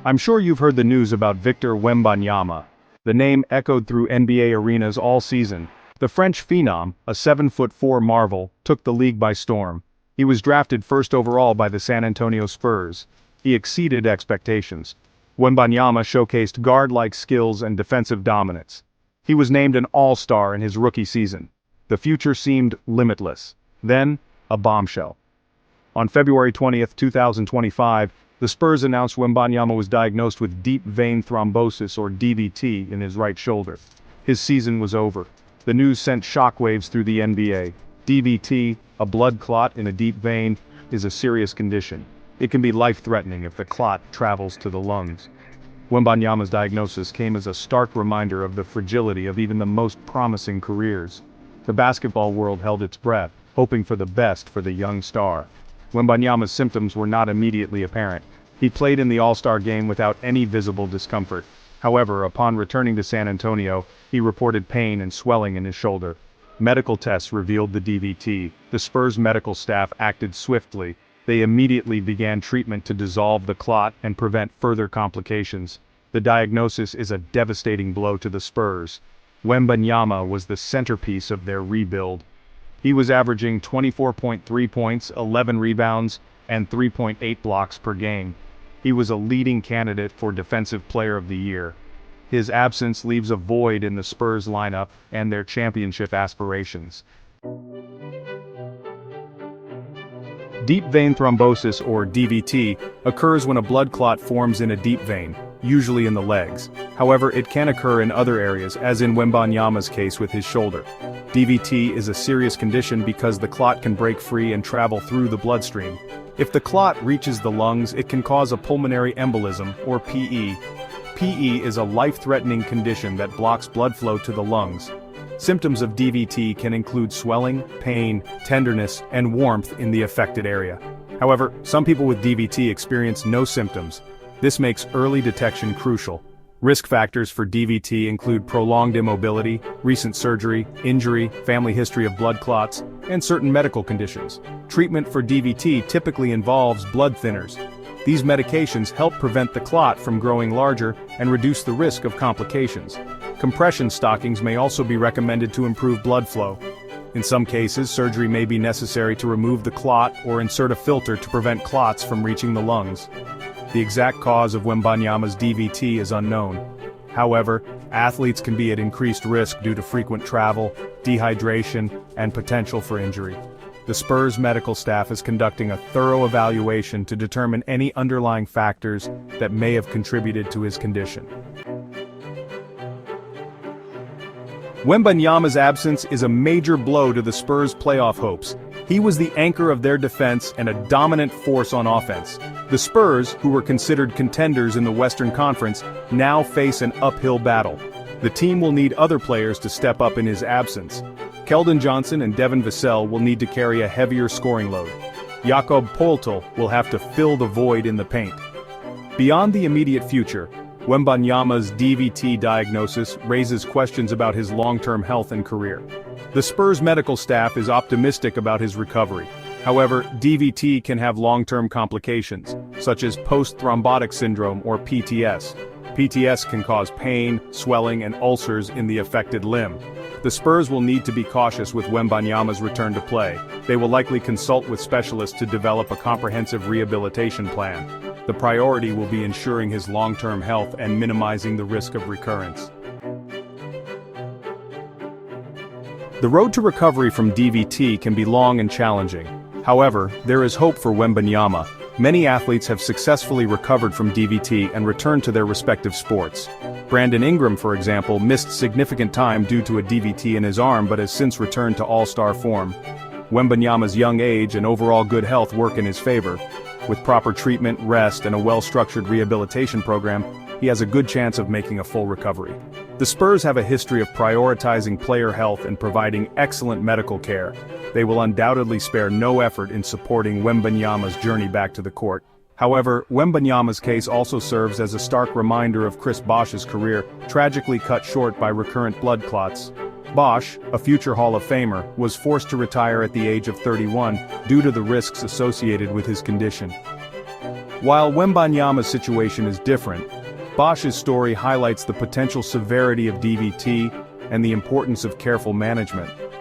I'm sure you've heard the news about Victor Wembanyama. The name echoed through NBA arenas all season. The French phenom, a 7'4" marvel, took the league by storm. He was drafted first overall by the San Antonio Spurs. He exceeded expectations. Wembanyama showcased guard-like skills and defensive dominance. He was named an all-star in his rookie season. The future seemed limitless. Then, a bombshell. On February 20, 2025, the Spurs announced Wembanyama was diagnosed with deep vein thrombosis or DVT in his right shoulder. His season was over. The news sent shockwaves through the NBA. DVT, a blood clot in a deep vein, is a serious condition. It can be life-threatening if the clot travels to the lungs. Wembanyama's diagnosis came as a stark reminder of the fragility of even the most promising careers. The basketball world held its breath, hoping for the best for the young star. Wembanyama's symptoms were not immediately apparent. He played in the All-Star game without any visible discomfort. However, upon returning to San Antonio, he reported pain and swelling in his shoulder. Medical tests revealed the DVT. The Spurs medical staff acted swiftly. They immediately began treatment to dissolve the clot and prevent further complications. The diagnosis is a devastating blow to the Spurs. Wembanyama was the centerpiece of their rebuild. He was averaging 24.3 points, 11 rebounds, and 3.8 blocks per game. He was a leading candidate for Defensive Player of the Year. His absence leaves a void in the Spurs lineup and their championship aspirations. Deep vein thrombosis, or DVT, occurs when a blood clot forms in a deep vein, usually in the legs. However, it can occur in other areas, as in Wembanyama's case with his shoulder. DVT is a serious condition because the clot can break free and travel through the bloodstream. If the clot reaches the lungs, it can cause a pulmonary embolism, or PE. PE is a life-threatening condition that blocks blood flow to the lungs. Symptoms of DVT can include swelling, pain, tenderness, and warmth in the affected area. However, some people with DVT experience no symptoms. This makes early detection crucial. Risk factors for DVT include prolonged immobility, recent surgery, injury, family history of blood clots, and certain medical conditions. Treatment for DVT typically involves blood thinners. These medications help prevent the clot from growing larger and reduce the risk of complications. Compression stockings may also be recommended to improve blood flow. In some cases, surgery may be necessary to remove the clot or insert a filter to prevent clots from reaching the lungs. The exact cause of Wembanyama's DVT is unknown. However, athletes can be at increased risk due to frequent travel, dehydration, and potential for injury. The Spurs medical staff is conducting a thorough evaluation to determine any underlying factors that may have contributed to his condition. Wembanyama's absence is a major blow to the Spurs' playoff hopes. He was the anchor of their defense and a dominant force on offense. The Spurs, who were considered contenders in the Western Conference, now face an uphill battle. The team will need other players to step up in his absence. Keldon Johnson and Devin Vassell will need to carry a heavier scoring load. Jakob Poeltl will have to fill the void in the paint. Beyond the immediate future, Wembanyama's DVT diagnosis raises questions about his long-term health and career. The Spurs medical staff is optimistic about his recovery. However, DVT can have long-term complications, such as post-thrombotic syndrome or PTS. PTS can cause pain, swelling, and ulcers in the affected limb. The Spurs will need to be cautious with Wembanyama's return to play. They will likely consult with specialists to develop a comprehensive rehabilitation plan. The priority will be ensuring his long-term health and minimizing the risk of recurrence. The road to recovery from DVT can be long and challenging. However, there is hope for Wembanyama. Many athletes have successfully recovered from DVT and returned to their respective sports. Brandon Ingram, for example, missed significant time due to a DVT in his arm but has since returned to all-star form. Wembanyama's young age and overall good health work in his favor. With proper treatment, rest, and a well-structured rehabilitation program, he has a good chance of making a full recovery. The Spurs have a history of prioritizing player health and providing excellent medical care. They will undoubtedly spare no effort in supporting Wembanyama's journey back to the court. However, Wembanyama's case also serves as a stark reminder of Chris Bosh's career, tragically cut short by recurrent blood clots. Bosh, a future Hall of Famer, was forced to retire at the age of 31 due to the risks associated with his condition. While Wembanyama's situation is different, Bosh's story highlights the potential severity of DVT and the importance of careful management.